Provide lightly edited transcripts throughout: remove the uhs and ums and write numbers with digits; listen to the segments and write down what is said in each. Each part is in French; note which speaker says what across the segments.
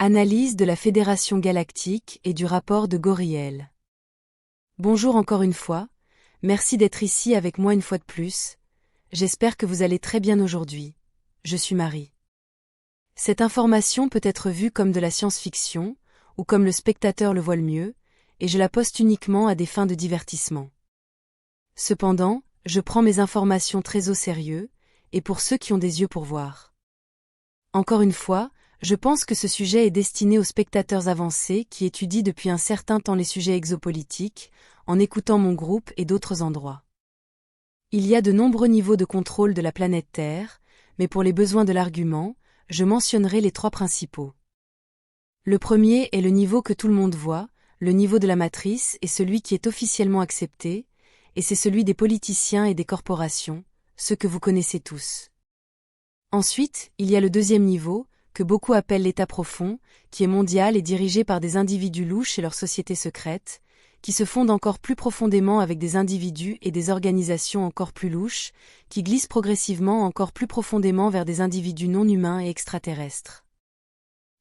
Speaker 1: Analyse de la Fédération galactique et du rapport de Goriel. Bonjour encore une fois, merci d'être ici avec moi une fois de plus. J'espère que vous allez très bien aujourd'hui. Je suis Marie. Cette information peut être vue comme de la science-fiction, ou comme le spectateur le voit le mieux, et je la poste uniquement à des fins de divertissement. Cependant, je prends mes informations très au sérieux, et pour ceux qui ont des yeux pour voir. Encore une fois, je pense que ce sujet est destiné aux spectateurs avancés qui étudient depuis un certain temps les sujets exopolitiques, en écoutant mon groupe et d'autres endroits. Il y a de nombreux niveaux de contrôle de la planète Terre, mais pour les besoins de l'argument, je mentionnerai les trois principaux. Le premier est le niveau que tout le monde voit, le niveau de la matrice est celui qui est officiellement accepté, et c'est celui des politiciens et des corporations, ceux que vous connaissez tous. Ensuite, il y a le deuxième niveau, que beaucoup appellent l'état profond, qui est mondial et dirigé par des individus louches et leurs sociétés secrètes, qui se fondent encore plus profondément avec des individus et des organisations encore plus louches, qui glissent progressivement encore plus profondément vers des individus non humains et extraterrestres.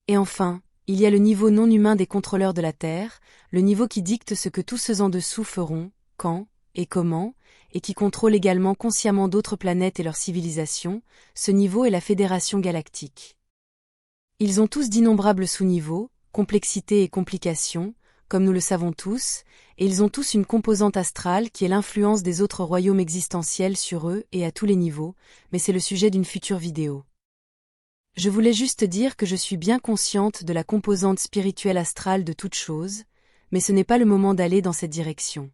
Speaker 1: Et enfin, il y a le niveau non humain des contrôleurs de la Terre, le niveau qui dicte ce que tous ceux en dessous feront, quand, et comment, et qui contrôle également consciemment d'autres planètes et leurs civilisations, ce niveau est la Fédération galactique. Ils ont tous d'innombrables sous-niveaux, complexité et complications, comme nous le savons tous, et ils ont tous une composante astrale qui est l'influence des autres royaumes existentiels sur eux et à tous les niveaux, mais c'est le sujet d'une future vidéo. Je voulais juste dire que je suis bien consciente de la composante spirituelle astrale de toute chose, mais ce n'est pas le moment d'aller dans cette direction.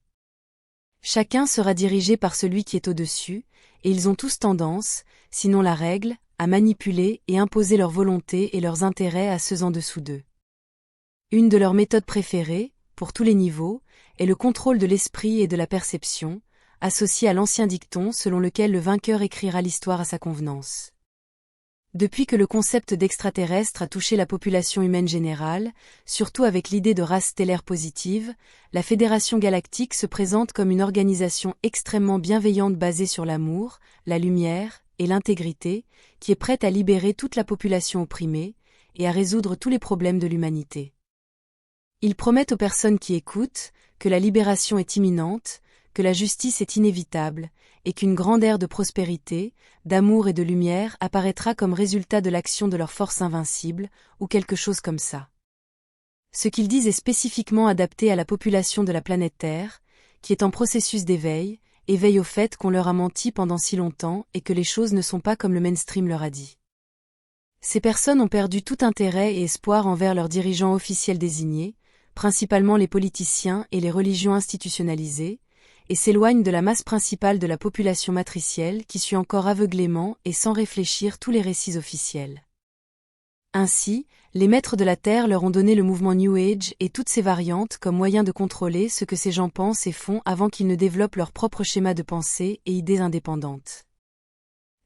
Speaker 1: Chacun sera dirigé par celui qui est au-dessus, et ils ont tous tendance, sinon la règle, à manipuler et imposer leur volonté et leurs intérêts à ceux en dessous d'eux. Une de leurs méthodes préférées, pour tous les niveaux, est le contrôle de l'esprit et de la perception, associé à l'ancien dicton selon lequel le vainqueur écrira l'histoire à sa convenance. Depuis que le concept d'extraterrestre a touché la population humaine générale, surtout avec l'idée de race stellaire positive, la Fédération galactique se présente comme une organisation extrêmement bienveillante basée sur l'amour, la lumière et l'intégrité, qui est prête à libérer toute la population opprimée et à résoudre tous les problèmes de l'humanité. Ils promettent aux personnes qui écoutent que la libération est imminente, que la justice est inévitable, et qu'une grande ère de prospérité, d'amour et de lumière apparaîtra comme résultat de l'action de leur force invincible, ou quelque chose comme ça. Ce qu'ils disent est spécifiquement adapté à la population de la planète Terre, qui est en processus d'éveil, éveil au fait qu'on leur a menti pendant si longtemps et que les choses ne sont pas comme le mainstream leur a dit. Ces personnes ont perdu tout intérêt et espoir envers leurs dirigeants officiels désignés, principalement les politiciens et les religions institutionnalisées, et s'éloignent de la masse principale de la population matricielle qui suit encore aveuglément et sans réfléchir tous les récits officiels. Ainsi, les maîtres de la Terre leur ont donné le mouvement New Age et toutes ses variantes comme moyen de contrôler ce que ces gens pensent et font avant qu'ils ne développent leur propre schéma de pensée et idées indépendantes.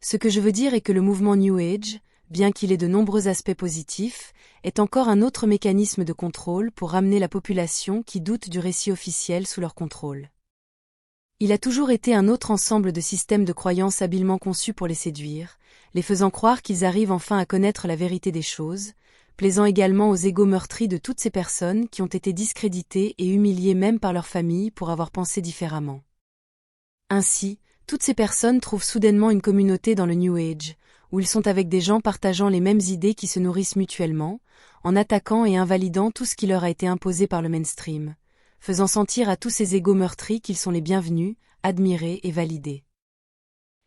Speaker 1: Ce que je veux dire est que le mouvement New Age, bien qu'il ait de nombreux aspects positifs, est encore un autre mécanisme de contrôle pour ramener la population qui doute du récit officiel sous leur contrôle. Il a toujours été un autre ensemble de systèmes de croyances habilement conçus pour les séduire, les faisant croire qu'ils arrivent enfin à connaître la vérité des choses, plaisant également aux égos meurtris de toutes ces personnes qui ont été discréditées et humiliées même par leur famille pour avoir pensé différemment. Ainsi, toutes ces personnes trouvent soudainement une communauté dans le New Age, où ils sont avec des gens partageant les mêmes idées qui se nourrissent mutuellement, en attaquant et invalidant tout ce qui leur a été imposé par le mainstream, faisant sentir à tous ces égos meurtris qu'ils sont les bienvenus, admirés et validés.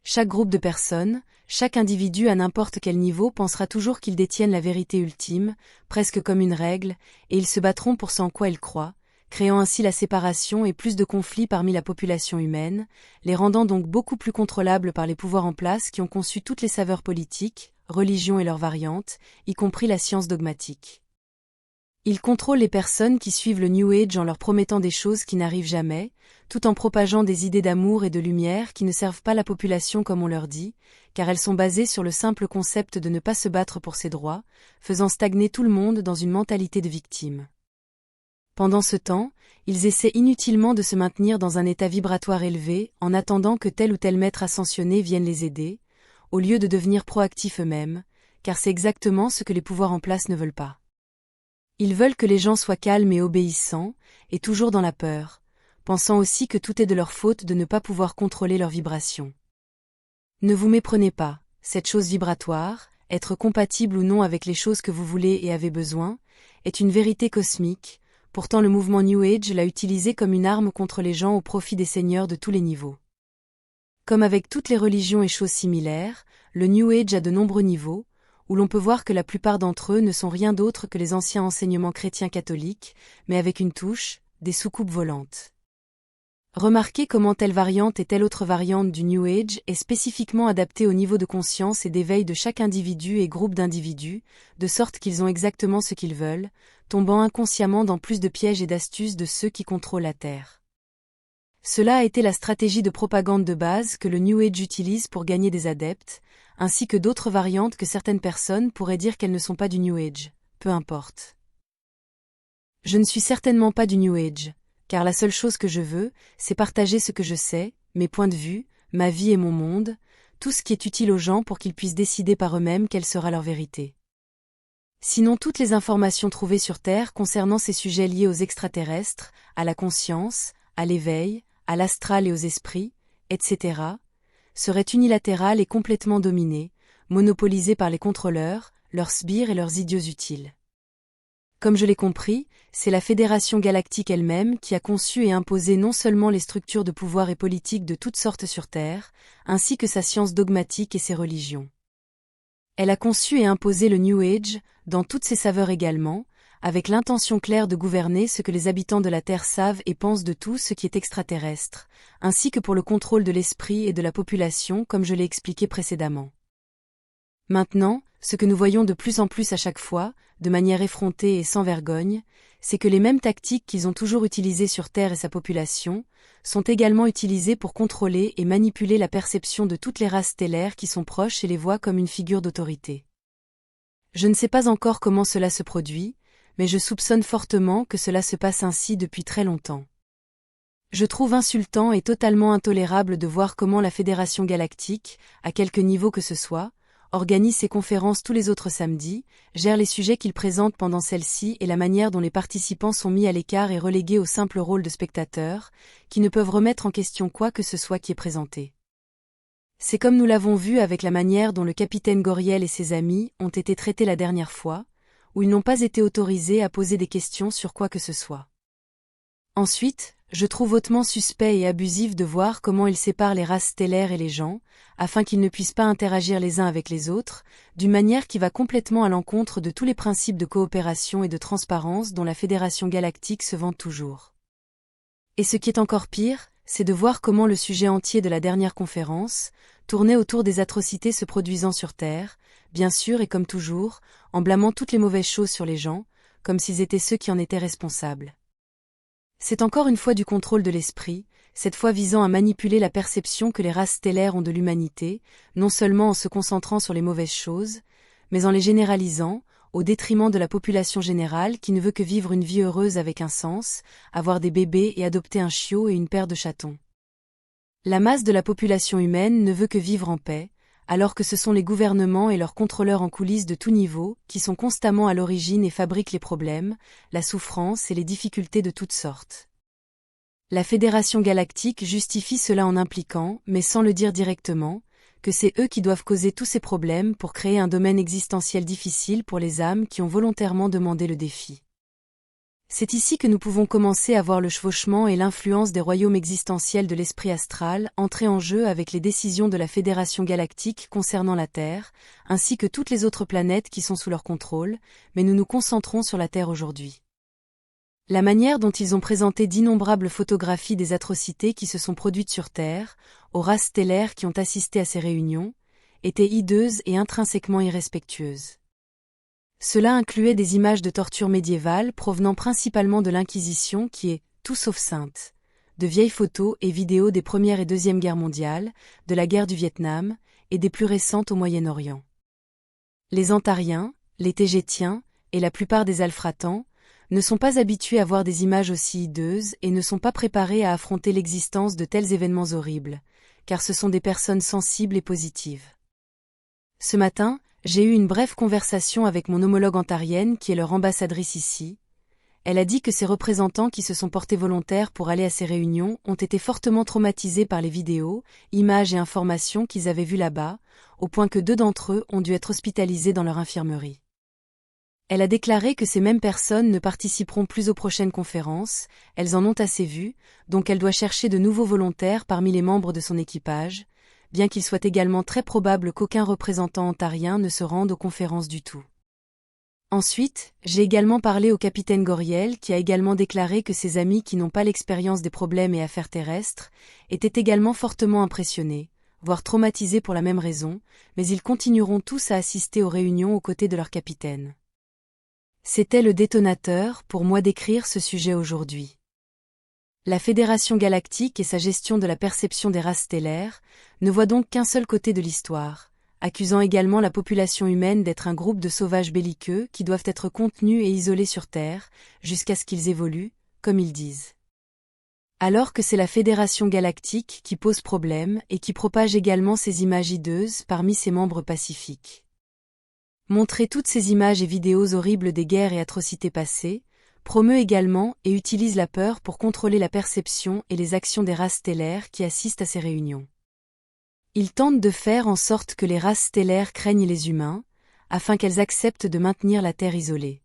Speaker 1: Chaque groupe de personnes, chaque individu à n'importe quel niveau pensera toujours qu'ils détiennent la vérité ultime, presque comme une règle, et ils se battront pour ce en quoi ils croient, créant ainsi la séparation et plus de conflits parmi la population humaine, les rendant donc beaucoup plus contrôlables par les pouvoirs en place qui ont conçu toutes les saveurs politiques, religions et leurs variantes, y compris la science dogmatique. Ils contrôlent les personnes qui suivent le New Age en leur promettant des choses qui n'arrivent jamais, tout en propageant des idées d'amour et de lumière qui ne servent pas la population comme on leur dit, car elles sont basées sur le simple concept de ne pas se battre pour ses droits, faisant stagner tout le monde dans une mentalité de victime. Pendant ce temps, ils essaient inutilement de se maintenir dans un état vibratoire élevé en attendant que tel ou tel maître ascensionné vienne les aider, au lieu de devenir proactifs eux-mêmes, car c'est exactement ce que les pouvoirs en place ne veulent pas. Ils veulent que les gens soient calmes et obéissants, et toujours dans la peur, pensant aussi que tout est de leur faute de ne pas pouvoir contrôler leurs vibrations. Ne vous méprenez pas, cette chose vibratoire, être compatible ou non avec les choses que vous voulez et avez besoin, est une vérité cosmique, pourtant le mouvement New Age l'a utilisée comme une arme contre les gens au profit des seigneurs de tous les niveaux. Comme avec toutes les religions et choses similaires, le New Age a de nombreux niveaux, où l'on peut voir que la plupart d'entre eux ne sont rien d'autre que les anciens enseignements chrétiens catholiques, mais avec une touche, des soucoupes volantes. Remarquez comment telle variante et telle autre variante du New Age est spécifiquement adaptée au niveau de conscience et d'éveil de chaque individu et groupe d'individus, de sorte qu'ils ont exactement ce qu'ils veulent, tombant inconsciemment dans plus de pièges et d'astuces de ceux qui contrôlent la Terre. Cela a été la stratégie de propagande de base que le New Age utilise pour gagner des adeptes, ainsi que d'autres variantes que certaines personnes pourraient dire qu'elles ne sont pas du New Age, peu importe. Je ne suis certainement pas du New Age, car la seule chose que je veux, c'est partager ce que je sais, mes points de vue, ma vie et mon monde, tout ce qui est utile aux gens pour qu'ils puissent décider par eux-mêmes quelle sera leur vérité. Sinon toutes les informations trouvées sur Terre concernant ces sujets liés aux extraterrestres, à la conscience, à l'éveil, à l'astral et aux esprits, etc., seraient unilatérales et complètement dominées, monopolisées par les contrôleurs, leurs sbires et leurs idiots utiles. Comme je l'ai compris, c'est la Fédération Galactique elle-même qui a conçu et imposé non seulement les structures de pouvoir et politique de toutes sortes sur Terre, ainsi que sa science dogmatique et ses religions. Elle a conçu et imposé le New Age, dans toutes ses saveurs également, avec l'intention claire de gouverner ce que les habitants de la Terre savent et pensent de tout ce qui est extraterrestre, ainsi que pour le contrôle de l'esprit et de la population comme je l'ai expliqué précédemment. Maintenant, ce que nous voyons de plus en plus à chaque fois, de manière effrontée et sans vergogne, c'est que les mêmes tactiques qu'ils ont toujours utilisées sur Terre et sa population, sont également utilisées pour contrôler et manipuler la perception de toutes les races stellaires qui sont proches et les voient comme une figure d'autorité. Je ne sais pas encore comment cela se produit, mais je soupçonne fortement que cela se passe ainsi depuis très longtemps. Je trouve insultant et totalement intolérable de voir comment la Fédération Galactique, à quelque niveau que ce soit, organise ses conférences tous les autres samedis, gère les sujets qu'il présente pendant celles-ci et la manière dont les participants sont mis à l'écart et relégués au simple rôle de spectateurs, qui ne peuvent remettre en question quoi que ce soit qui est présenté. C'est comme nous l'avons vu avec la manière dont le capitaine Goriel et ses amis ont été traités la dernière fois, où ils n'ont pas été autorisés à poser des questions sur quoi que ce soit. Ensuite, je trouve hautement suspect et abusif de voir comment ils séparent les races stellaires et les gens, afin qu'ils ne puissent pas interagir les uns avec les autres, d'une manière qui va complètement à l'encontre de tous les principes de coopération et de transparence dont la Fédération Galactique se vante toujours. Et ce qui est encore pire, c'est de voir comment le sujet entier de la dernière conférence tournait autour des atrocités se produisant sur Terre, bien sûr et comme toujours, en blâmant toutes les mauvaises choses sur les gens, comme s'ils étaient ceux qui en étaient responsables. C'est encore une fois du contrôle de l'esprit, cette fois visant à manipuler la perception que les races stellaires ont de l'humanité, non seulement en se concentrant sur les mauvaises choses, mais en les généralisant, au détriment de la population générale qui ne veut que vivre une vie heureuse avec un sens, avoir des bébés et adopter un chiot et une paire de chatons. La masse de la population humaine ne veut que vivre en paix, alors que ce sont les gouvernements et leurs contrôleurs en coulisses de tout niveau qui sont constamment à l'origine et fabriquent les problèmes, la souffrance et les difficultés de toutes sortes. La Fédération Galactique justifie cela en impliquant, mais sans le dire directement, que c'est eux qui doivent causer tous ces problèmes pour créer un domaine existentiel difficile pour les âmes qui ont volontairement demandé le défi. C'est ici que nous pouvons commencer à voir le chevauchement et l'influence des royaumes existentiels de l'esprit astral entrer en jeu avec les décisions de la Fédération Galactique concernant la Terre, ainsi que toutes les autres planètes qui sont sous leur contrôle, mais nous nous concentrons sur la Terre aujourd'hui. La manière dont ils ont présenté d'innombrables photographies des atrocités qui se sont produites sur Terre, aux races stellaires qui ont assisté à ces réunions, était hideuse et intrinsèquement irrespectueuse. Cela incluait des images de torture médiévales provenant principalement de l'Inquisition qui est, tout sauf sainte, de vieilles photos et vidéos des Première et Deuxième Guerres mondiales, de la guerre du Vietnam, et des plus récentes au Moyen-Orient. Les Antariens, les Tégétiens, et la plupart des Alfratans, ne sont pas habitués à voir des images aussi hideuses et ne sont pas préparés à affronter l'existence de tels événements horribles, car ce sont des personnes sensibles et positives. Ce matin, J'ai eu une brève conversation avec mon homologue ontarienne qui est leur ambassadrice ici. Elle a dit que ces représentants qui se sont portés volontaires pour aller à ces réunions ont été fortement traumatisés par les vidéos, images et informations qu'ils avaient vues là-bas, au point que 2 d'entre eux ont dû être hospitalisés dans leur infirmerie. Elle a déclaré que ces mêmes personnes ne participeront plus aux prochaines conférences, elles en ont assez vu, donc elle doit chercher de nouveaux volontaires parmi les membres de son équipage, bien qu'il soit également très probable qu'aucun représentant ontarien ne se rende aux conférences du tout. Ensuite, j'ai également parlé au capitaine Goriel qui a également déclaré que ses amis qui n'ont pas l'expérience des problèmes et affaires terrestres étaient également fortement impressionnés, voire traumatisés pour la même raison, mais ils continueront tous à assister aux réunions aux côtés de leur capitaine. C'était le détonateur pour moi d'écrire ce sujet aujourd'hui. La Fédération galactique et sa gestion de la perception des races stellaires ne voient donc qu'un seul côté de l'histoire, accusant également la population humaine d'être un groupe de sauvages belliqueux qui doivent être contenus et isolés sur Terre, jusqu'à ce qu'ils évoluent, comme ils disent. Alors que c'est la Fédération galactique qui pose problème et qui propage également ces images hideuses parmi ses membres pacifiques. Montrer toutes ces images et vidéos horribles des guerres et atrocités passées, promeut également et utilise la peur pour contrôler la perception et les actions des races stellaires qui assistent à ces réunions. Il tente de faire en sorte que les races stellaires craignent les humains, afin qu'elles acceptent de maintenir la Terre isolée.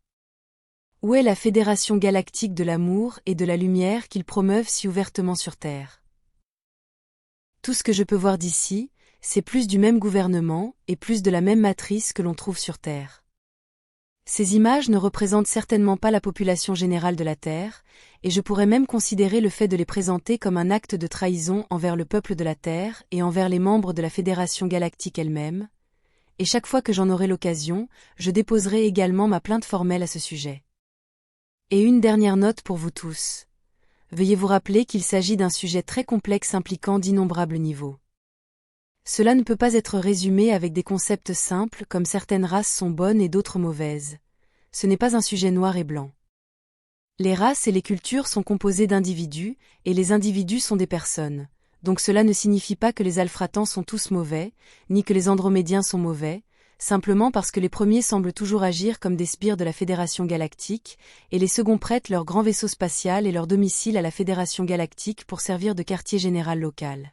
Speaker 1: Où est la Fédération galactique de l'amour et de la lumière qu'ils promeuvent si ouvertement sur Terre? Tout ce que je peux voir d'ici, c'est plus du même gouvernement et plus de la même matrice que l'on trouve sur Terre. Ces images ne représentent certainement pas la population générale de la Terre, et je pourrais même considérer le fait de les présenter comme un acte de trahison envers le peuple de la Terre et envers les membres de la Fédération galactique elle-même, et chaque fois que j'en aurai l'occasion, je déposerai également ma plainte formelle à ce sujet. Et une dernière note pour vous tous. Veuillez vous rappeler qu'il s'agit d'un sujet très complexe impliquant d'innombrables niveaux. Cela ne peut pas être résumé avec des concepts simples comme certaines races sont bonnes et d'autres mauvaises. Ce n'est pas un sujet noir et blanc. Les races et les cultures sont composées d'individus, et les individus sont des personnes. Donc cela ne signifie pas que les Alfratans sont tous mauvais, ni que les Andromédiens sont mauvais, simplement parce que les premiers semblent toujours agir comme des sbires de la Fédération galactique, et les seconds prêtent leur grand vaisseau spatial et leur domicile à la Fédération galactique pour servir de quartier général local.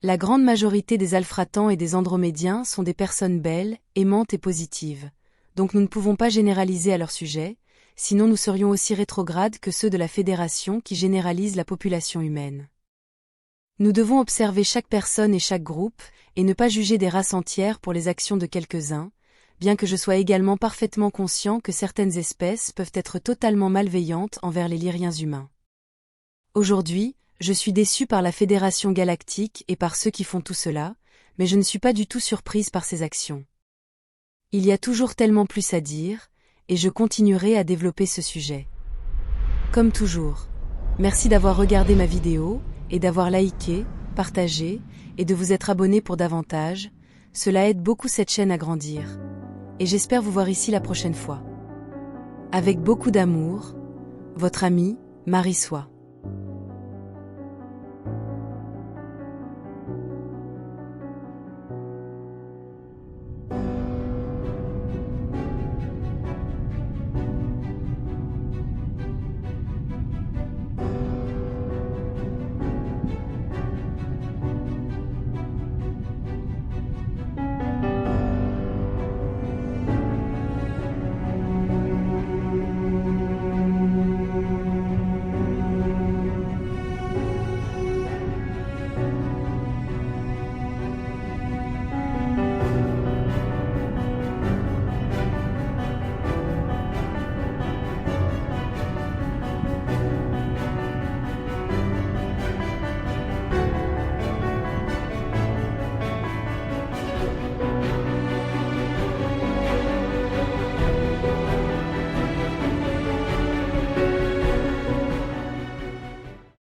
Speaker 1: La grande majorité des Alfratans et des Andromédiens sont des personnes belles, aimantes et positives, donc nous ne pouvons pas généraliser à leur sujet, sinon nous serions aussi rétrogrades que ceux de la Fédération qui généralisent la population humaine. Nous devons observer chaque personne et chaque groupe, et ne pas juger des races entières pour les actions de quelques-uns, bien que je sois également parfaitement conscient que certaines espèces peuvent être totalement malveillantes envers les Lyriens humains. Aujourd'hui, je suis déçue par la Fédération galactique et par ceux qui font tout cela, mais je ne suis pas du tout surprise par ces actions. Il y a toujours tellement plus à dire, et je continuerai à développer ce sujet. Comme toujours, merci d'avoir regardé ma vidéo, et d'avoir liké, partagé, et de vous être abonné pour davantage, cela aide beaucoup cette chaîne à grandir. Et j'espère vous voir ici la prochaine fois. Avec beaucoup d'amour, votre amie, Marie Soie.